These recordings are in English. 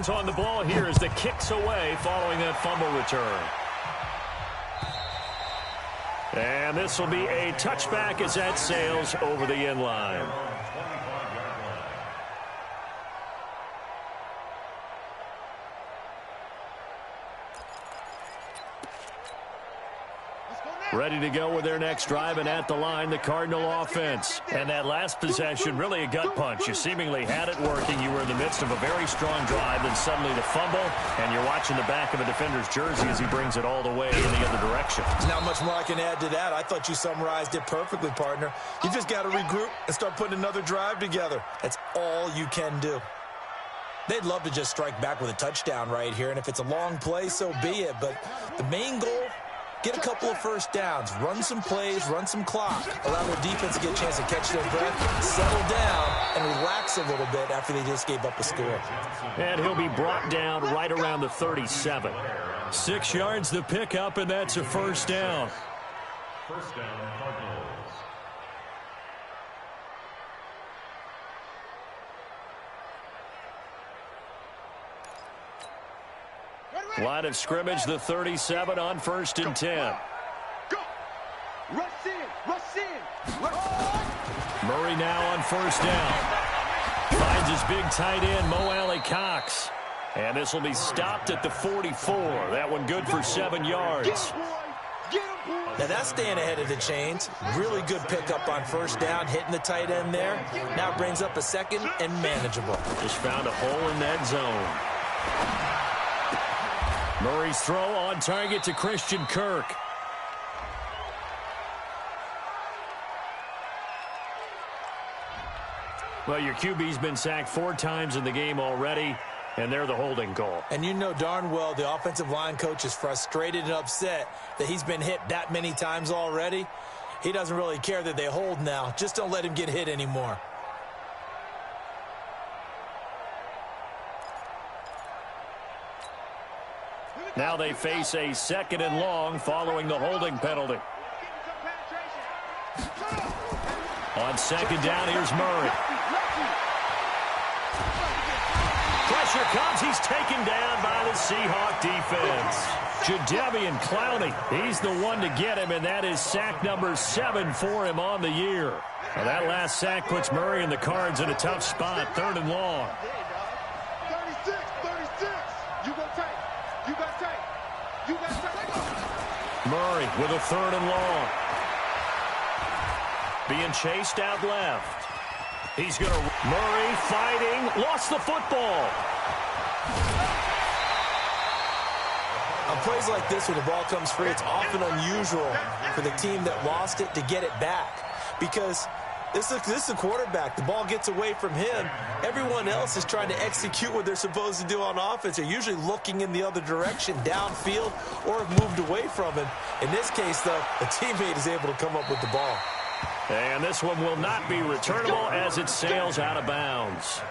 hands on the ball here as the kick's away following that fumble return. And this will be a touchback as that sails over the end line. Ready to go with their next drive, and at the line, the Cardinal offense. And that last possession, really a gut punch. You seemingly had it working. You were in the midst of a very strong drive, then suddenly the fumble, and you're watching the back of a defender's jersey as he brings it all the way in the other direction. There's not much more I can add to that. I thought you summarized it perfectly, partner. You just got to regroup and start putting another drive together. That's all you can do. They'd love to just strike back with a touchdown right here, and if it's a long play, so be it. But the main goal, get a couple of first downs, run some plays, run some clock, allow their defense to get a chance to catch their breath, settle down, and relax a little bit after they just gave up a score. And he'll be brought down right around the 37. 6 yards the pickup, and that's a first down. First down, Cardinals. Line of scrimmage, the 37 on 1st and 10. Go. Rush in, rush in, rush in. Murray now on 1st down. Finds his big tight end, Mo Alley-Cox. And this will be stopped at the 44. That one good for 7 yards. Now that's staying ahead of the chains. Really good pickup on 1st down, hitting the tight end there. Now brings up a second and manageable. Just found a hole in that zone. Murray's throw on target to Christian Kirk. Well, your QB's been sacked 4 times in the game already, and they're the holding call. And you know darn well the offensive line coach is frustrated and upset that he's been hit that many times already. He doesn't really care that they hold now. Just don't let him get hit anymore. Now they face a 2nd and long following the holding penalty. On 2nd down, here's Murray. Pressure comes. He's taken down by the Seahawk defense. Jadeveon Clowney, he's the one to get him, and that is sack number 7 for him on the year. Well, that last sack puts Murray and the Cards in a tough spot, 3rd and long. Murray with a 3rd and long. Being chased out left. He's going to... Murray fighting. Lost the football. On plays like this where the ball comes free, it's often unusual for the team that lost it to get it back. Because this is a quarterback. The ball gets away from him. Everyone else is trying to execute what they're supposed to do on offense. They're usually looking in the other direction, downfield, or have moved away from him. In this case, though, a teammate is able to come up with the ball. And this one will not be returnable as it sails out of bounds.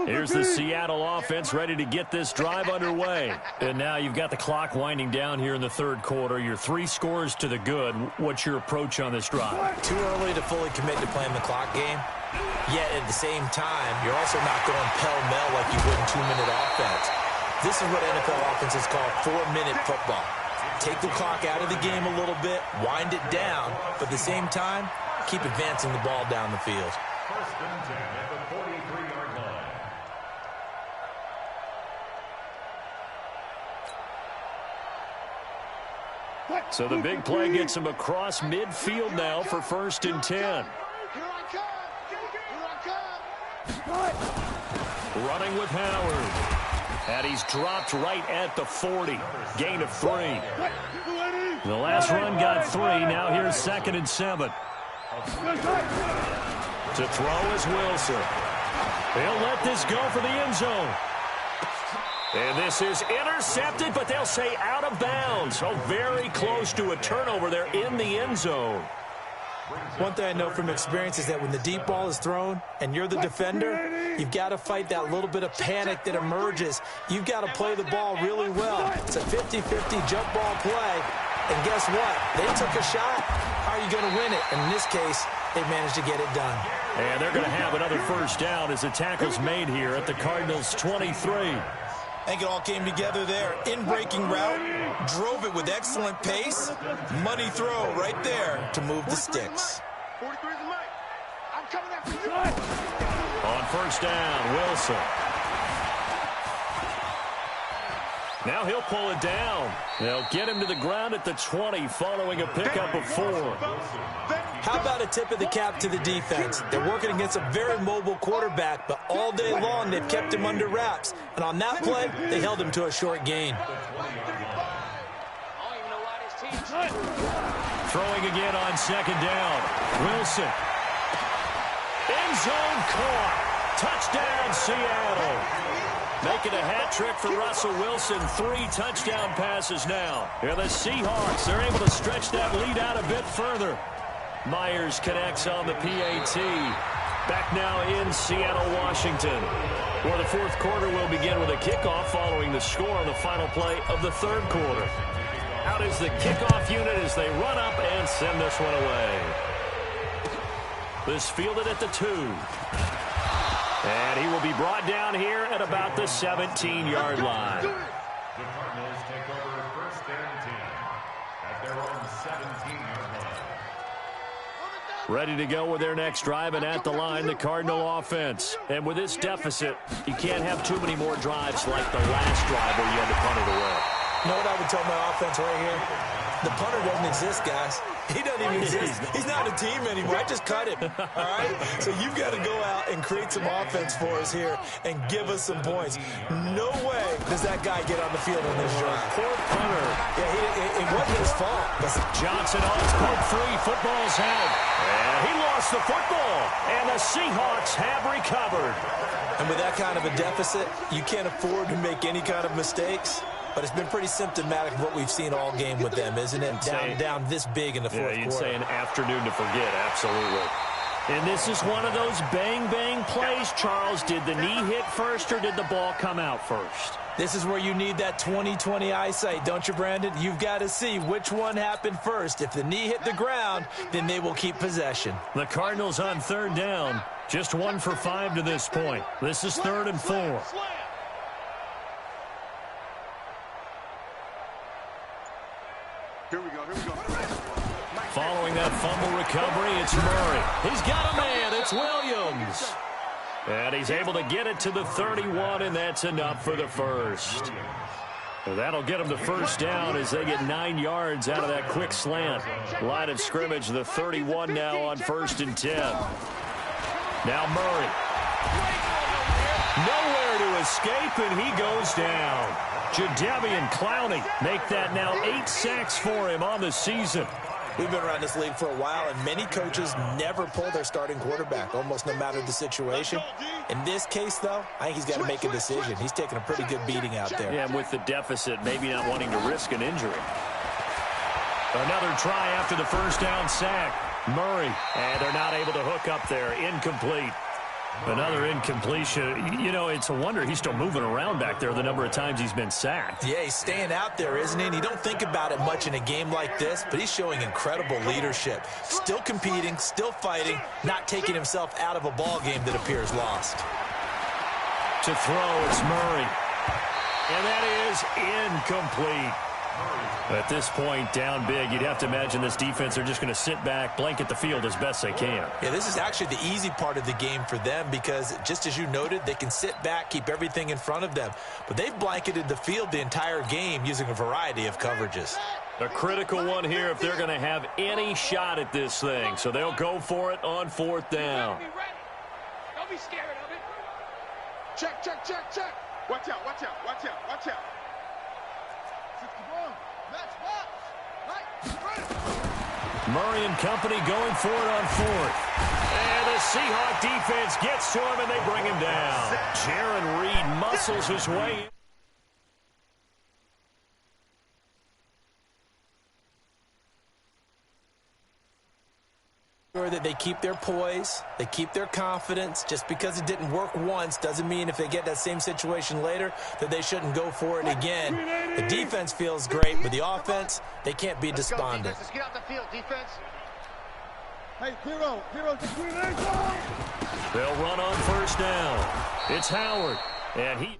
Here's the Seattle offense ready to get this drive underway. And now you've got the clock winding down here in the 3rd quarter. You're 3 scores to the good. What's your approach on this drive? Too early to fully commit to playing the clock game. Yet at the same time, you're also not going pell-mell like you would in 2-minute offense. This is what NFL offenses call 4-minute football. Take the clock out of the game a little bit, wind it down, but at the same time, keep advancing the ball down the field. 1st and 10 at the 43-yard line. So the big play gets him across midfield now for 1st and 10. Running with Howard. And he's dropped right at the 40. Gain of 3. The last run got 3. Now here's 2nd and 7. To throw is Wilson. He'll let this go for the end zone. And this is intercepted, but they'll say out of bounds. So very close to a turnover there in the end zone. One thing I know from experience is that when the deep ball is thrown and you're the defender, you've got to fight that little bit of panic that emerges. You've got to play the ball really well. It's a 50-50 jump ball play. And guess what? They took a shot. How are you going to win it? And in this case, they managed to get it done. And they're going to have another first down as the tackle's made here at the Cardinals' 23. I think it all came together there. In-breaking route, drove it with excellent pace. Money throw right there to move the sticks. 43 is the mic. I'm coming after you. On first down, Wilson. Now he'll pull it down. They'll get him to the ground at the 20 following a pickup of 4. How about a tip of the cap to the defense? They're working against a very mobile quarterback, but all day long they've kept him under wraps. And on that play, they held him to a short gain. Throwing again on second down. Wilson. End zone caught. Touchdown, Seattle. Making a hat trick for Russell Wilson. 3 touchdown passes now. Here the Seahawks, they're able to stretch that lead out a bit further. Myers connects on the PAT. Back now in Seattle, Washington, where the fourth quarter will begin with a kickoff following the score on the final play of the third quarter. Out is the kickoff unit as they run up and send this one away. This fielded at the 2. And he will be brought down here at about the 17-yard line. The Cardinals take over first and 10 at their own 17-yard line. Ready to go with their next drive, and at the line, the Cardinal offense. And with this deficit, you can't have too many more drives like the last drive where you had to punt it away. You know what I would tell my offense right here? The punter doesn't exist, guys. He doesn't even exist. He's not a team anymore. I just cut him, all right? So you've got to go out and create some offense for us here and give us some points. No way does that guy get on the field on this drive. Poor punter. Yeah, it wasn't his fault. Johnson on his punt free. Football's out. And he lost the football. And the Seahawks have recovered. And with that kind of a deficit, you can't afford to make any kind of mistakes. But it's been pretty symptomatic of what we've seen all game with them, isn't it? Down this big in the fourth quarter. You'd say an afternoon to forget, absolutely. And this is one of those bang-bang plays, Charles. Did the knee hit first or did the ball come out first? This is where you need that 20/20 eyesight, don't you, Brandon? You've got to see which one happened first. If the knee hit the ground, then they will keep possession. The Cardinals on third down. Just 1 for 5 to this point. This is 3rd and 4. Here we go. Following that fumble recovery, it's Murray. He's got a man. It's Williams. And he's able to get it to the 31, and that's enough for the first. And that'll get him the first down as they get 9 yards out of that quick slant. Line of scrimmage, the 31 now on 1st and 10. Now Murray. Nowhere to escape, and he goes down. Jadeveon Clowney make that now 8 sacks for him on the season. We've been around this league for a while, and many coaches never pull their starting quarterback, almost no matter the situation. In this case, though, I think he's got to make a decision. He's taking a pretty good beating out there. Yeah, and with the deficit, maybe not wanting to risk an injury. Another try after the first down sack. Murray, and they're not able to hook up there. Incomplete. Another incompletion. You know, it's a wonder he's still moving around back there the number of times he's been sacked. Yeah, he's staying out there, isn't he? And you don't think about it much in a game like this, but he's showing incredible leadership. Still competing, still fighting, not taking himself out of a ball game that appears lost. To throw, it's Murray. And that is incomplete. At this point, down big, you'd have to imagine this defense are just going to sit back, blanket the field as best they can. Yeah, this is actually the easy part of the game for them because, just as you noted, they can sit back, keep everything in front of them. But they've blanketed the field the entire game using a variety of coverages. A critical one here if they're going to have any shot at this thing. So they'll go for it on 4th down. Don't be scared of it. Check. Watch out. Murray and company going for it on 4th. And the Seahawk defense gets to him, and they bring him down. Jaron Reed muscles his way in. sure that they keep their poise, they keep their confidence. Just because it didn't work once doesn't mean if they get that same situation later that they shouldn't go for it again. The defense feels great, but the offense, they can't be despondent. Let's get out the field, defense. Hey, Hero, They'll run on first down. It's Howard, and he...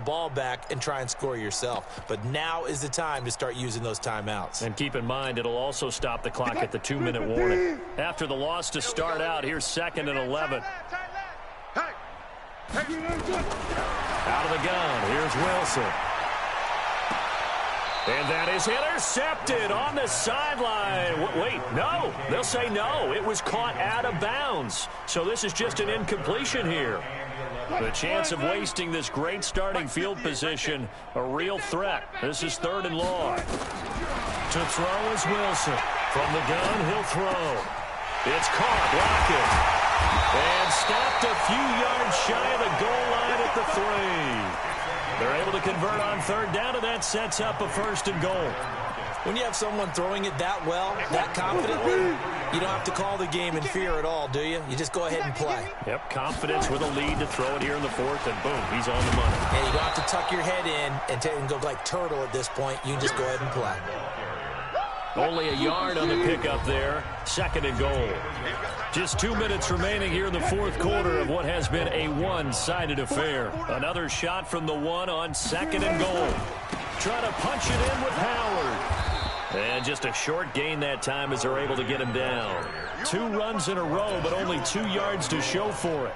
Ball back and try and score yourself. But now is the time to start using those timeouts. And keep in mind, it'll also stop the clock at the 2-minute warning. After the loss to start out, here's 2nd and 11. Out of the gun, here's Wilson. And that is intercepted on the sideline. Wait, no. They'll say no. It was caught out of bounds. So this is just an incompletion here. The chance of wasting this great starting field position, a real threat. This is 3rd and long. To throw is Wilson. From the gun, he'll throw. It's caught, Lockett. And stopped a few yards shy of the goal line at the 3. They're able to convert on 3rd down, and that sets up a 1st and goal. When you have someone throwing it that well, that confidently, you don't have to call the game in fear at all, do you? You just go ahead and play. Yep, confidence with a lead to throw it here in the 4th, and boom, he's on the money. And you don't have to tuck your head in and go like turtle at this point. You can just go ahead and play. Only a yard on the pickup there. 2nd and goal. Just 2 minutes remaining here in the 4th quarter of what has been a one-sided affair. Another shot from the 1 on 2nd and goal. Trying to punch it in with Howard. And just a short gain that time as they're able to get him down. 2 runs in a row, but only 2 yards to show for it.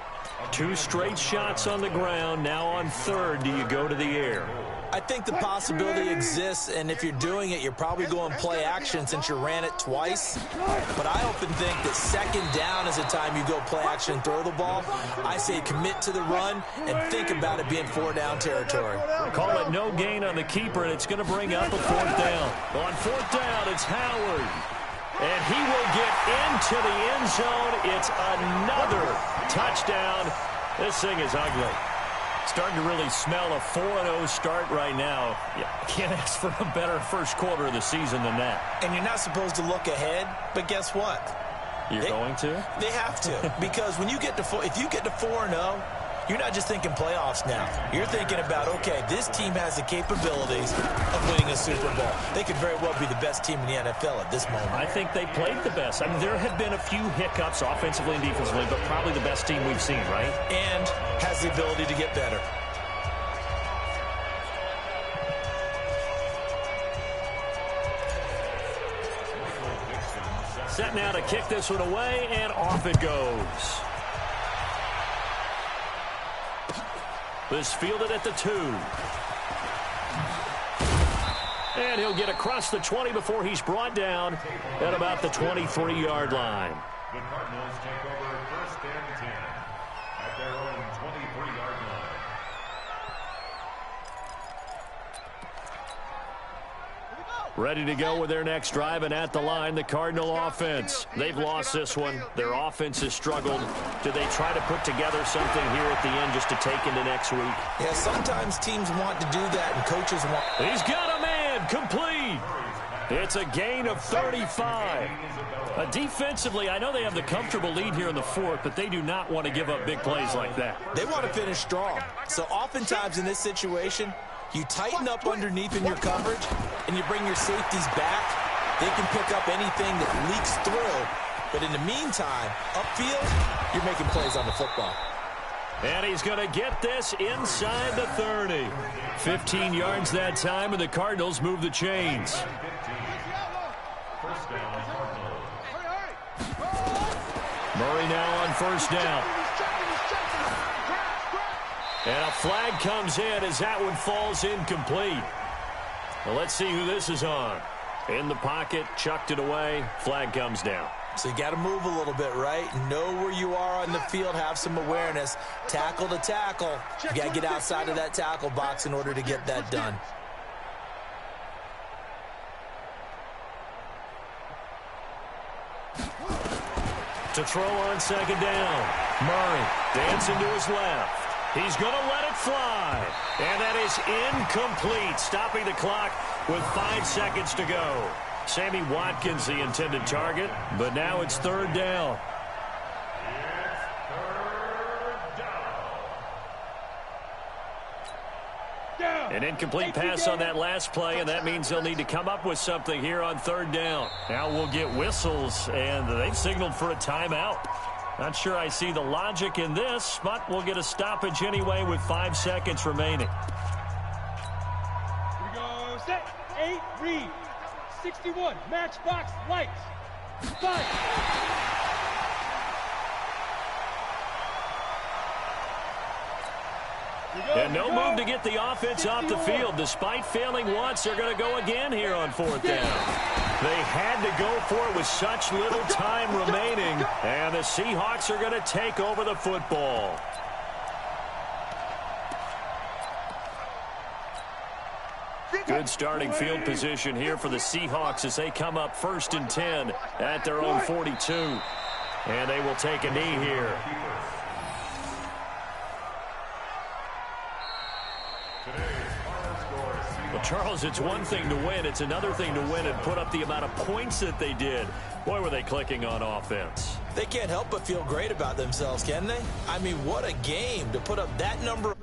2 straight shots on the ground. Now on 3rd, do you go to the air? I think the possibility exists, and if you're doing it, you're probably going play action since you ran it twice. But I often think that 2nd down is the time you go play action and throw the ball. I say commit to the run and think about it being 4-down territory. Call it no gain on the keeper, and it's going to bring up a 4th down. On 4th down, it's Howard. And he will get into the end zone. It's another touchdown. This thing is ugly. Starting to really smell a 4-0 start right now. Yeah, can't ask for a better first quarter of the season than that. And you're not supposed to look ahead, but guess what? You're going to? They have to. Because when you get to if you get to 4-0, you're not just thinking playoffs now. You're thinking about, okay, this team has the capabilities of winning a Super Bowl. They could very well be the best team in the NFL at this moment. I think they played the best. I mean, there have been a few hiccups offensively and defensively, but probably the best team we've seen, right? And has the ability to get better. Set now to kick this one away, and off it goes. This fielded at the 2. And he'll get across the 20 before he's brought down at about the 23-yard line. The Cardinals take over 1st and 10 at their own 23-yard line. Ready to go with their next drive, and at the line, the Cardinal offense. They've lost this one. Their offense has struggled. Do they try to put together something here at the end just to take into next week? Yeah, sometimes teams want to do that, and coaches want... He's got a man, complete. It's a gain of 35. Defensively, I know they have the comfortable lead here in the 4th, but they do not want to give up big plays like that. They want to finish strong. So oftentimes in this situation, you tighten up underneath in your coverage, and you bring your safeties back. They can pick up anything that leaks through. But in the meantime, upfield, you're making plays on the football. And he's going to get this inside the 30. 15 yards that time, and the Cardinals move the chains. Murray now on 1st down. And a flag comes in as that one falls incomplete. Well, let's see who this is on. In the pocket, chucked it away, flag comes down. So you got to move a little bit, right? Know where you are on the field, have some awareness. Tackle to tackle. You got to get outside of that tackle box in order to get that done. To throw on second down. Murray dancing to his left. He's going to let it fly. And that is incomplete, stopping the clock with 5 seconds to go. Sammy Watkins, the intended target, but now it's third down. An incomplete pass on that last play, and that means they'll need to come up with something here on third down. Now we'll get whistles, and they've signaled for a timeout. Not sure I see the logic in this, but we'll get a stoppage anyway with 5 seconds remaining. Here we go. Set. 8. Read. 61. Matchbox lights. 5. And no move to get the offense off the field. Despite failing once, they're going to go again here on fourth down. They had to go for it with such little time remaining, and the Seahawks are going to take over the football. Good starting field position here for the Seahawks as they come up 1st and 10 at their own 42. And they will take a knee here. Well, Charles, it's one thing to win. It's another thing to win and put up the amount of points that they did. Boy, were they clicking on offense. They can't help but feel great about themselves, can they? I mean, what a game to put up that number.